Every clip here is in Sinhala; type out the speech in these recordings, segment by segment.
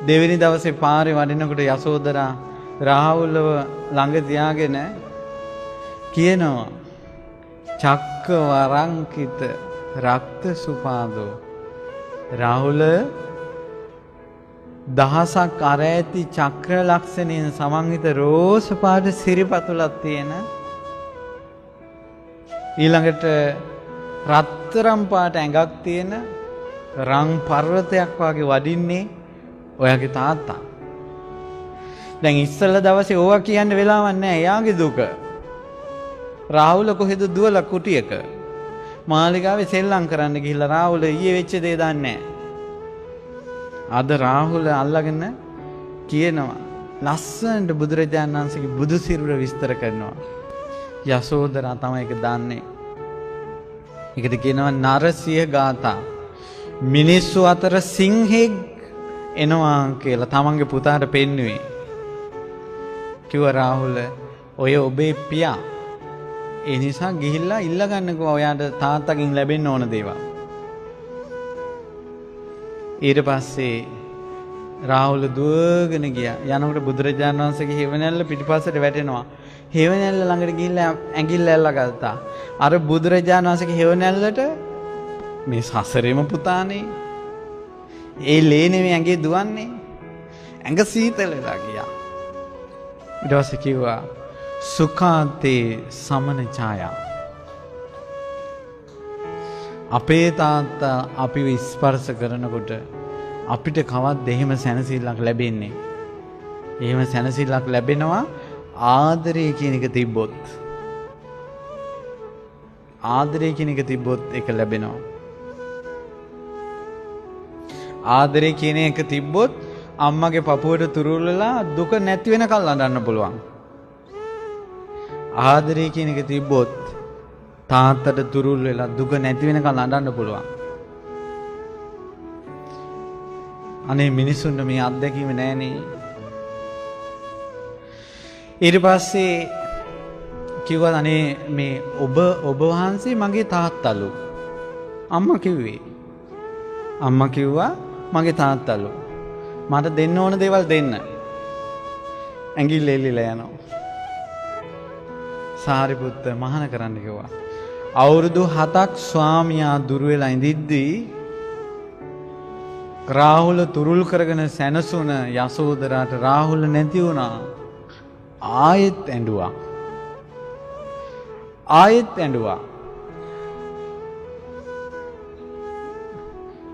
දෙවෙනි දවසේ පාරේ වඩිනකොට යසෝදරා රාහුලව ළඟ තියාගෙන කියනවා චක්ක වරංකිත රක්ත සුපාදෝ. රාහුල දහසක් අර ඇති චක්‍ර ලක්ෂණයෙන් සමන්විත රෝස පාට සිරිපතුලක් තියෙන ඊළඟට රත්තරම් පාට ඇඟක් තියෙන රන් පර්වතයක් වගේ වඩින්නේ ඔයාගේ තාත්තා. දැන් ඉස්සෙල්ලා දවසේ ඕවා කියන්න වෙලාවක් නැහැ. එයාගේ දුක. රාහුල කොහෙද දුවලා කුටියක මාලිගාවේ සෙල්ලම් කරන්න ගිහිල්ලා රාහුල ඊයේ වෙච්ච දේ දන්නේ නැහැ. අද රාහුල අල්ලගෙන කියනවා ලස්සනට බුදුරජාණන් වහන්සේගේ බුදු සිරුර විස්තර කරනවා. යසෝදරා තමයි ඒක දන්නේ. ඒකද කියනවා නරසිය ගාථා. මිනිස්සු අතර සිංහෙක් එනවා කියලා තමන්ගේ පුතාට පෙන්වුවේ. කිව්ව රාහුල ඔය ඔබේ පියා. ඒ නිසා ගිහිල්ලා ඉල්ල ගන්නකෝ ඔයාට තාත්තගෙන් ලැබෙන්න ඕන දේවල්. ඊට පස්සේ රාහුල දුවගෙන ගියා. යනකොට බුදුරජාණන් වහන්සේගේ හේවණැල්ල පිටිපස්සට වැටෙනවා. හේවණැල්ල ළඟට ගිහිල්ලා ඇඟිල්ල ඇල්ල ගත්තා. අර බුදුරජාණන් වහන්සේගේ හේවණැල්ලට මේ සසරේම පුතානේ. ඒ ලේ නෙමෙයි ඇඟේ දුවන්නේ. ඇඟ සීතල වෙලා ගියා. ඊට පස්සේ කිව්වා සුඛාන්තේ සමන ඡායා. අපේ තාත්තා අපිව ස්පර්ශ කරනකොට අපිට කවද්ද එහෙම සැනසෙල්ලක් ලැබෙන්නේ? එහෙම සැනසෙල්ලක් ලැබෙනවා ආදරය කියන එක තිබ්බොත්. ආදරය කියන එක තිබ්බොත් ඒක ලැබෙනවා. ආදරය කියන එක තිබ්බොත් අම්මගේ පපුවට තුරුල් වෙලා දුක නැති වෙනකල් අඬන්න පුළුවන්. ආදරය කියන එක තිබ්බොත් තාත්තට තුරුල් වෙලා දුක නැති වෙනකල් අඬන්න පුළුවන්. අනේ මිනිසුන්ට මේ අත්දැකීම නැහනේ. ඊට පස්සේ කිව්වා අනේ මේ ඔබ වහන්සේ මගේ තාත්තලු. අම්මා කිව්වේ. අම්මා කිව්වා මගේ තාත්තලු. මට දෙන්න ඕන දේවල් දෙන්න. ඇඟිල්ල එල්ලිලා යනවා. සාරිපුත්ත මහාන කරන්න කිව්වා. අවුරුදු 7ක් ස්වාමියා දුර වෙලා ඉඳිද්දී රාහුල තුරුල් කරගෙන සැනසුන යසෝදරාට රාහුල නැති වුණා. ආයෙත් ඇඬුවා. ආයෙත් ඇඬුවා.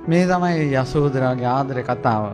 මේ තමයි යසෝදරාගේ ආදර කතාව.